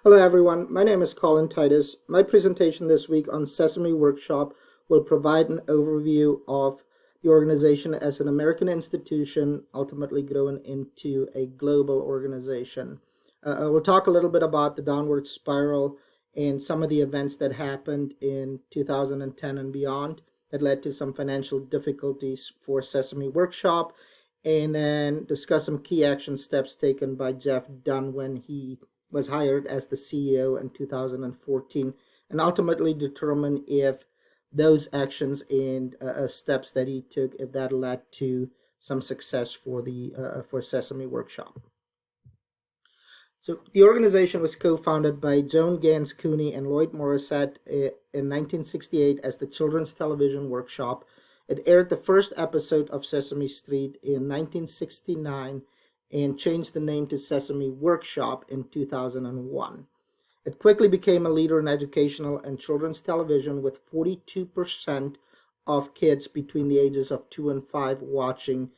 Hello everyone, my name is Colin Titus. My presentation this week on Sesame Workshop will provide an overview of the organization as an American institution, ultimately growing into a global organization. We'll talk a little bit about the downward spiral and some of the events that happened in 2010 and beyond that led to some financial difficulties for Sesame Workshop, and then discuss some key action steps taken by Jeff Dunn when he was hired as the CEO in 2014, and ultimately determine if those actions and steps that he took, if that led to some success for the for Sesame Workshop. So the organization was co-founded by Joan Gans Cooney and Lloyd Morissette in 1968 as the Children's Television Workshop. It aired the first episode of Sesame Street in 1969 and changed the name to Sesame Workshop in 2001. It quickly became a leader in educational and children's television, with 42% of kids between the ages of 2 and 5 watching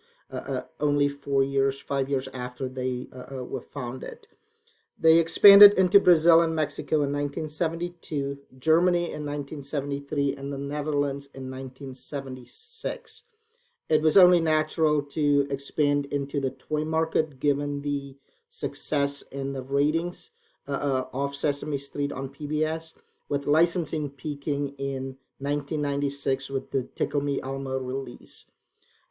only 5 years after they were founded. They expanded into Brazil and Mexico in 1972, Germany in 1973, and the Netherlands in 1976. It was only natural to expand into the toy market given the success and the ratings of Sesame Street on PBS, with licensing peaking in 1996 with the Tickle Me Elmo release.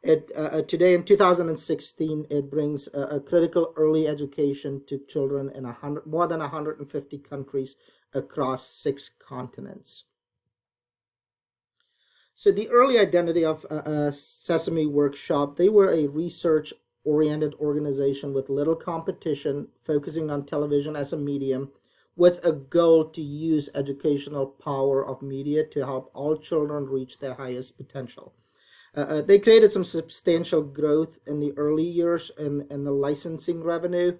Today in 2016, it brings a critical early education to children in more than 150 countries across 6 continents. So the early identity of Sesame Workshop, they were a research-oriented organization with little competition, focusing on television as a medium, with a goal to use educational power of media to help all children reach their highest potential. They created some substantial growth in the early years in the licensing revenue,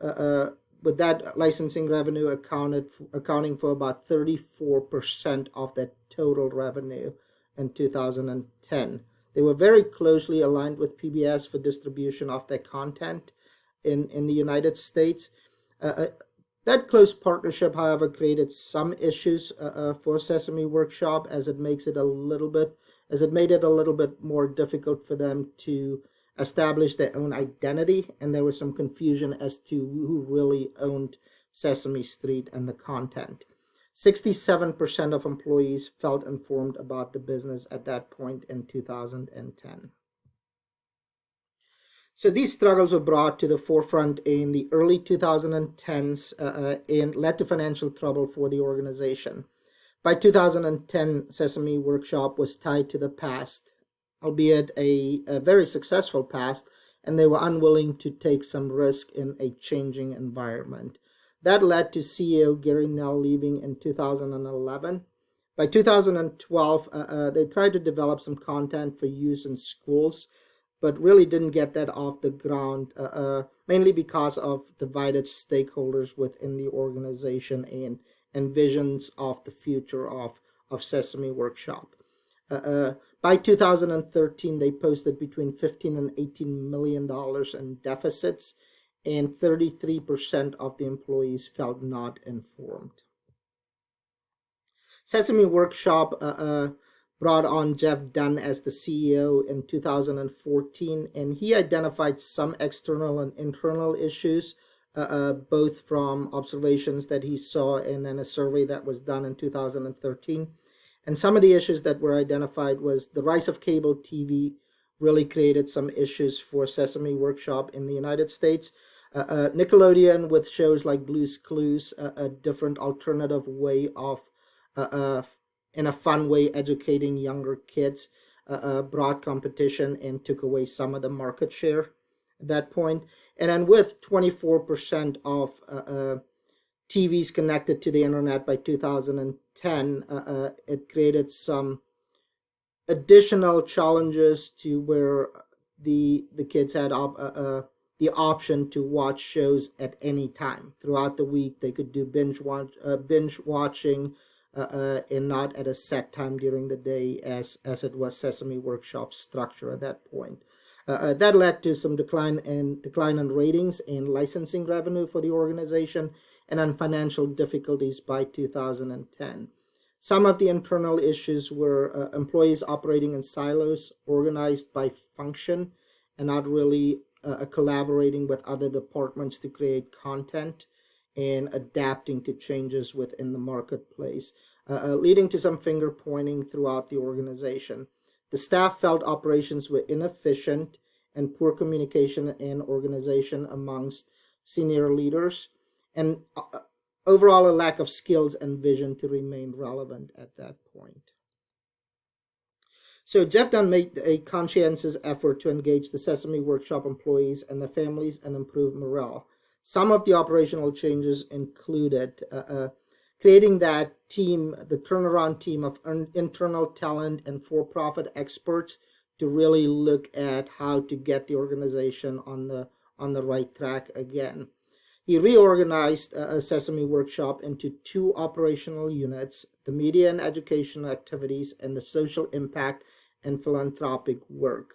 with that licensing revenue accounting for about 34% of the total revenue in 2010. They were very closely aligned with PBS for distribution of their content in the United States. That close partnership, however, created some issues for Sesame Workshop, as it made it a little bit more difficult for them to establish their own identity, and there was some confusion as to who really owned Sesame Street and the content. 67% of employees felt informed about the business at that point in 2010. So these struggles were brought to the forefront in the early 2010s and led to financial trouble for the organization. By 2010, Sesame Workshop was tied to the past, albeit a very successful past, and they were unwilling to take some risk in a changing environment. That led to CEO Gary Nell leaving in 2011. By 2012, they tried to develop some content for use in schools, but really didn't get that off the ground, mainly because of divided stakeholders within the organization and visions of the future of Sesame Workshop. By 2013, they posted between $15 and $18 million in deficits, and 33% of the employees felt not informed. Sesame Workshop brought on Jeff Dunn as the CEO in 2014, and he identified some external and internal issues, both from observations that he saw and then a survey that was done in 2013. And some of the issues that were identified was the rise of cable TV really created some issues for Sesame Workshop in the United States. Nickelodeon, with shows like Blue's Clues, a different alternative way of in a fun way educating younger kids, brought competition and took away some of the market share at that point. And then with 24% of TVs connected to the internet by 2010, it created some additional challenges to where the kids had the option to watch shows at any time throughout the week. They could do binge watching, and not at a set time during the day as it was Sesame Workshop's structure at that point. That led to some decline in ratings and licensing revenue for the organization, and then financial difficulties by 2010. Some of the internal issues were employees operating in silos, organized by function, and not really collaborating with other departments to create content and adapting to changes within the marketplace, leading to some finger pointing throughout the organization. The staff felt operations were inefficient and poor communication and organization amongst senior leaders, and overall a lack of skills and vision to remain relevant at that point. So Jeff Dunn made a conscientious effort to engage the Sesame Workshop employees and their families and improve morale. Some of the operational changes included creating that team, the turnaround team of internal talent and for-profit experts to really look at how to get the organization on the right track again. He reorganized Sesame Workshop into two operational units: the media and educational activities and the social impact and philanthropic work.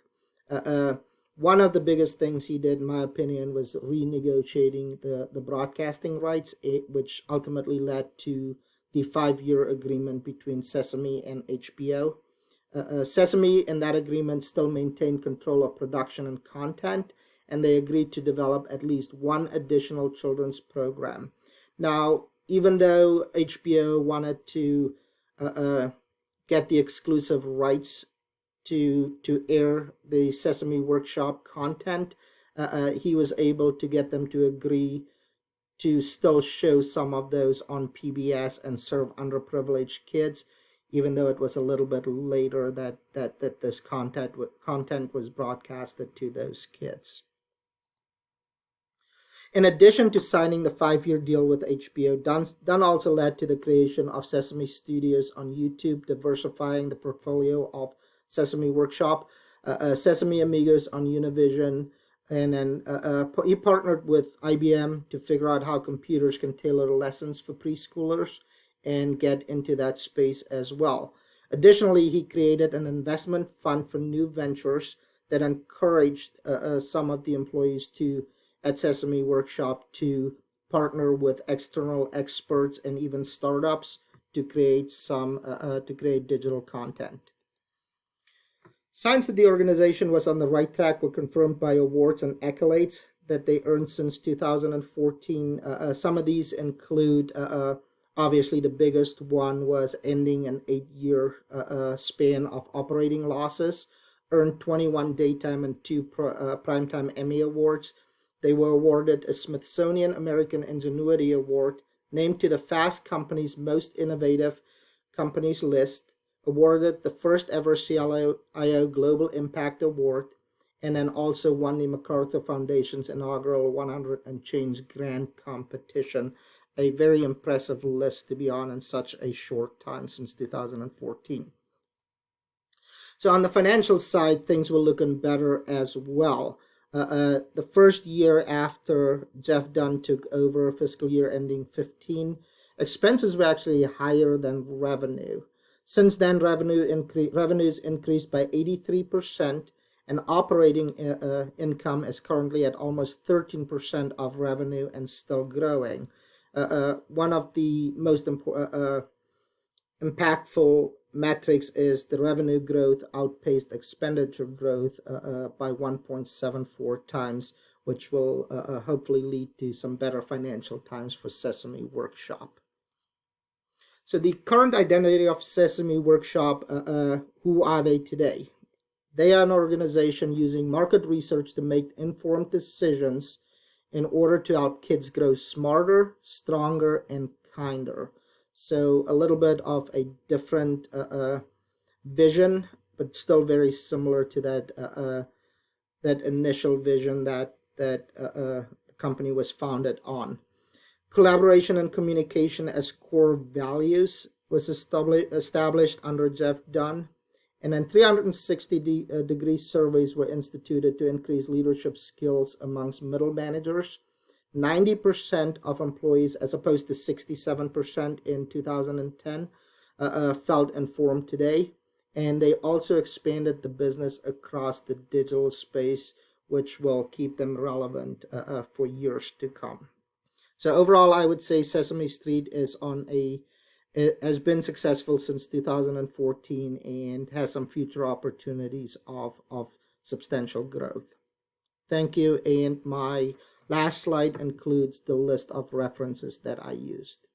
One of the biggest things he did, in my opinion, was renegotiating the broadcasting rights, which ultimately led to the 5-year agreement between Sesame and HBO. Sesame, in that agreement, still maintained control of production and content, and they agreed to develop at least one additional children's program. Now, even though HBO wanted to get the exclusive rights to air the Sesame Workshop content, he was able to get them to agree to still show some of those on PBS and serve underprivileged kids, even though it was a little bit later that this content was broadcasted to those kids. In addition to signing the 5-year deal with HBO, Dunn also led to the creation of Sesame Studios on YouTube, diversifying the portfolio of Sesame Workshop, Sesame Amigos on Univision, and then he partnered with IBM to figure out how computers can tailor lessons for preschoolers and get into that space as well. Additionally, he created an investment fund for new ventures that encouraged some of the employees at Sesame Workshop to partner with external experts and even startups to create digital content. Signs that the organization was on the right track were confirmed by awards and accolades that they earned since 2014. Some of these include, obviously the biggest one was ending an 8-year span of operating losses, earned 21 daytime and 2 primetime Emmy awards. They were awarded a Smithsonian American Ingenuity Award, named to the Fast Company's Most Innovative Companies list, awarded the first ever CLIO Global Impact Award, and then also won the MacArthur Foundation's inaugural 100 and Change Grant Competition. A very impressive list to be on in such a short time since 2014. So on the financial side, things were looking better as well. The first year after Jeff Dunn took over, fiscal year ending 15, expenses were actually higher than revenue. Since then, revenues increased by 83%, and operating income is currently at almost 13% of revenue and still growing. One of the most impactful metrics is the revenue growth outpaced expenditure growth by 1.74 times, which will hopefully lead to some better financial times for Sesame Workshop. So the current identity of Sesame Workshop, who are they today? They are an organization using market research to make informed decisions in order to help kids grow smarter, stronger, and kinder. So a little bit of a different vision, but still very similar to that initial vision that the company was founded on. Collaboration and communication as core values was established under Jeff Dunn, and then 360-degree surveys were instituted to increase leadership skills amongst middle managers. 90% of employees, as opposed to 67% in 2010, felt informed today, and they also expanded the business across the digital space, which will keep them relevant for years to come. So overall, I would say Sesame Street is on a it has been successful since 2014 and has some future opportunities of substantial growth. Thank you. And my last slide includes the list of references that I used.